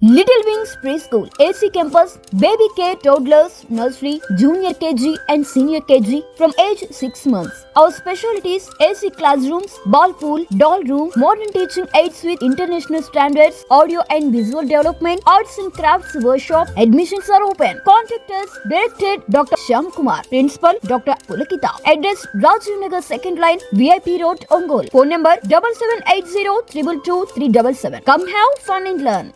Little Wings Preschool, AC Campus, Baby Care, Toddlers, Nursery, Junior KG and Senior KG from age 6 months. Our specialties: AC classrooms, ball pool, doll room, modern teaching aids with international standards, audio and visual development, arts and crafts workshop. Admissions are open. Contact us. Directed Dr. Shyam Kumar. Principal Dr. Pulakita. Address Rajiv Nagar 2nd line, VIP Road, Ongole. Phone number 7780 222 377. Come have fun and learn.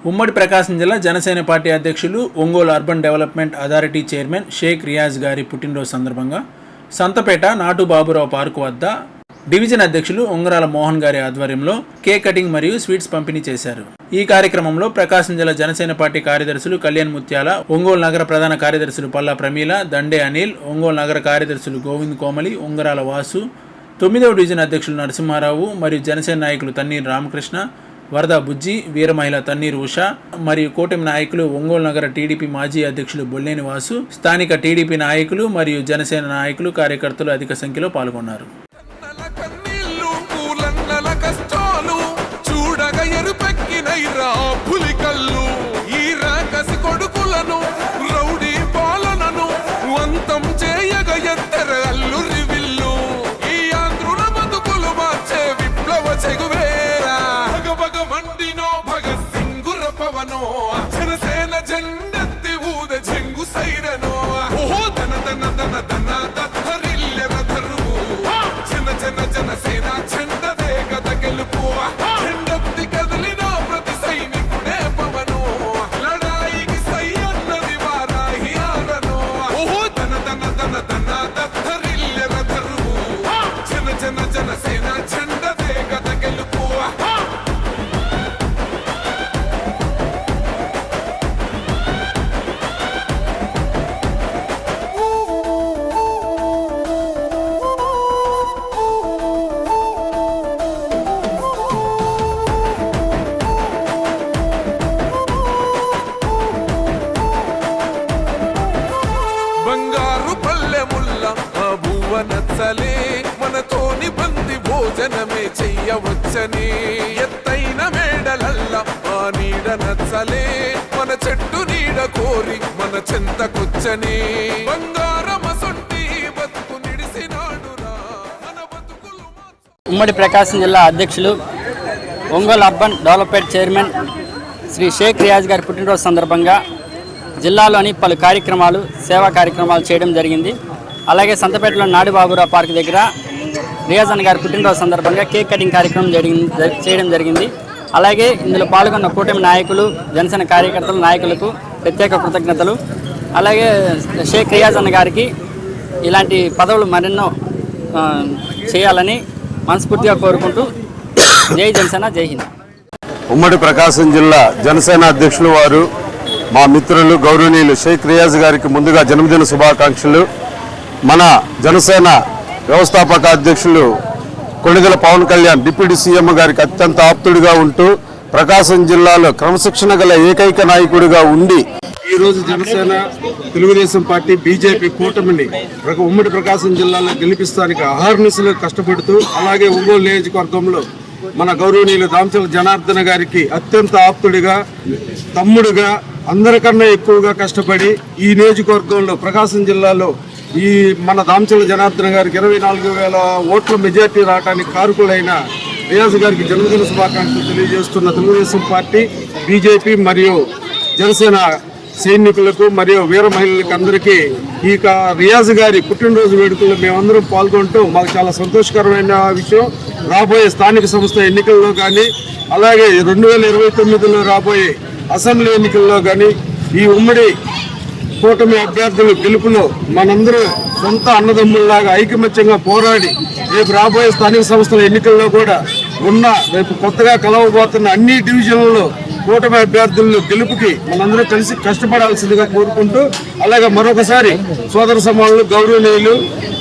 ఉమ్మడి ప్రకాశం జిల్లా Janasena party అధ్యక్షులు Ongole urban development authority chairman Shaik Riyaz గారి పుట్టినరోజు సందర్భంగా సంతపేట నాటు Baburao park వద్ద division అధ్యక్షులు ఉంగరాల మోహన్ గారి ఆధ్వర్యంలో కేక్ కటింగ్ మరియు స్వీట్స్ పంపిణీ చేశారు. ఈ కార్యక్రమంలో ప్రకాశం జిల్లా జనసేన పార్టీ కార్యదర్శులు కళ్యాణ్ ముత్యాల, ఒంగోలు నగర ప్రధాన కార్యదర్శులు పల్లా ప్రమీల, దండే అనిల్, ఒంగోలు నగర కార్యదర్శులు గోవింద్ కోమలి, ఉంగరాల వాసు, 9వ డివిజన్ అధ్యక్షులు నరసింహారావు మరియు జనసేన నాయకులు తన్నీరు రామకృష్ణ, వరద బుజ్జి, వీర మహిళ తన్నీరు ఉష మరియు కూటమి నాయకులు ఒంగోలు నగర టీడీపీ మాజీ అధ్యక్షులు బొల్లేని వాసు, స్థానిక టీడీపీ నాయకులు మరియు జనసేన నాయకులు కార్యకర్తలు అధిక సంఖ్యలో పాల్గొన్నారు. జనసేన జెండెత్తి ఊద చెంగు సైరనో ఓహో దన దన దన దన దత్తరిల్లెవధరు జన జన జనసేన జెండదే గద గెలుపు జెండెత్తి కదిలిన ప్రతి సైనికుడే పవనో లడాయికి సై అన్నది వారాహి ఆరనో ఓహో దన దన దన దన దత్తరిల్లెవధరు జన జన జనసేన జెండదే గద గెలుపు. బంగారు పల్లెముల్ల భువనచ్చలే మనతోని బంది భోజనమే చెయ్యవచ్చని ఎత్తైన మేడలల్ల ఆ నీడ నచ్చలే మన చెట్టు నీడ కోరి మన చెంతకొచ్చని బంగారమసొంటి బతుకు నిడిసినాడురా మన బతుకులు. ఉమ్మడి ప్రకాశం జిల్లా అధ్యక్షులు Ongole urban development chairman Shri Shaik Riyaz గారి పుట్టినరోజు సందర్భంగా జిల్లాలోని పలు కార్యక్రమాలు, సేవా కార్యక్రమాలు చేయడం జరిగింది. అలాగే సంతపేటలో నాడు బాబురావు పార్క్ దగ్గర రియాజ్ అన్న గారి పుట్టినరోజు సందర్భంగా కేక్ కటింగ్ కార్యక్రమం చేయడం జరిగింది. అలాగే ఇందులో పాల్గొన్న కూటమి నాయకులు, జనసేన కార్యకర్తలు, నాయకులకు ప్రత్యేక కృతజ్ఞతలు. అలాగే షేక్ రియాజ్ అన్న గారికి ఇలాంటి పదవులు మరెన్నో చేయాలని మనస్ఫూర్తిగా కోరుకుంటూ జై జనసేన, జై హింద్. ఉమ్మడి ప్రకాశం జిల్లా జనసేన అధ్యక్షులు వారు మా మిత్రులు గౌరవనీయులు షేక్ రియాజ్ గారికి ముందుగా జన్మదిన శుభాకాంక్షలు. మన జనసేన వ్యవస్థాపక అధ్యక్షులు కొణిదెల పవన్ కళ్యాణ్ డిప్యూటీ సీఎం గారికి అత్యంత ఆప్తుడిగా ఉంటూ ప్రకాశం జిల్లాలో క్రమశిక్షణ గల ఏకైక నాయకుడిగా ఉండి ఈరోజు జనసేన, తెలుగుదేశం పార్టీ, బీజేపీ కూటమిని ఉమ్మడి ప్రకాశం జిల్లాలో గెలిపిస్తానికి అహర్నిశలు కష్టపడుతూ, అలాగే ఒంగోలు నియోజకవర్గంలో మన గౌరవనీయులు దామచల జనార్దన గారికి అత్యంత ఆప్తుడిగా, తమ్ముడుగా, అందరికన్నా ఎక్కువగా కష్టపడి ఈ నియోజకవర్గంలో ప్రకాశం జిల్లాలో ఈ మన దామచల జనార్దన గారికి 24,000 ఓట్ల మెజార్టీ రావడానికి కారకులైన రియాజ్ గారికి జన్మదిన శుభాకాంక్షలు తెలియజేస్తున్న తెలుగుదేశం పార్టీ, బీజేపీ మరియు జనసేన సైనికులకు మరియు వీర మహిళలకు అందరికీ ఈ రియాజ్ గారి పుట్టినరోజు వేడుకల్లో మేమందరం పాల్గొంటూ మాకు చాలా సంతోషకరమైన విషయం. రాబోయే స్థానిక సంస్థ ఎన్నికల్లో కానీ, అలాగే 2029లో రాబోయే అసెంబ్లీ ఎన్నికల్లో కానీ ఈ ఉమ్మడి కూటమి అభ్యర్థుల గెలుపులో మనందరూ సొంత అన్నదమ్ముల్లాగా ఐకమత్యంగా పోరాడి రేపు రాబోయే స్థానిక సంస్థల ఎన్నికల్లో కూడా రేపు కొత్తగా కలవబోతున్న అన్ని డివిజన్లలో కూటమి అభ్యర్థుల గెలుపుకి మనందరూ కలిసి కష్టపడాల్సిందిగా కోరుకుంటూ, అలాగే మరొకసారి సోదర సమానులు, గౌరవనీయులు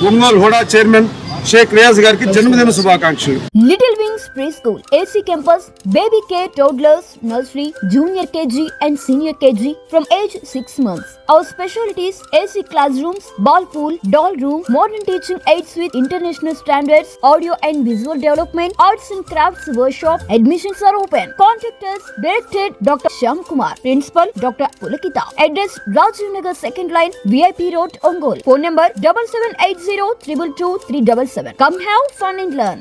ఒంగోలు హుడా చైర్మన్ షేక్ రియాజ్ గారికి జన్మదిన శుభాకాంక్షలు. Little Wings Preschool, AC Campus, Baby Care, Toddlers, Nursery, Junior KG and Senior KG from age 6 months. Our specialties: AC classrooms, ball pool, doll room, modern teaching aids with international standards, audio and visual development, arts and crafts workshop. Admissions are open. Contact us. Directed Dr. Shyam Kumar. Principal Dr. Pulakita. Address: Rajiv Nagar 2nd line, VIP Road, Ongole. Phone number 7780 222 377. Come have fun and learn.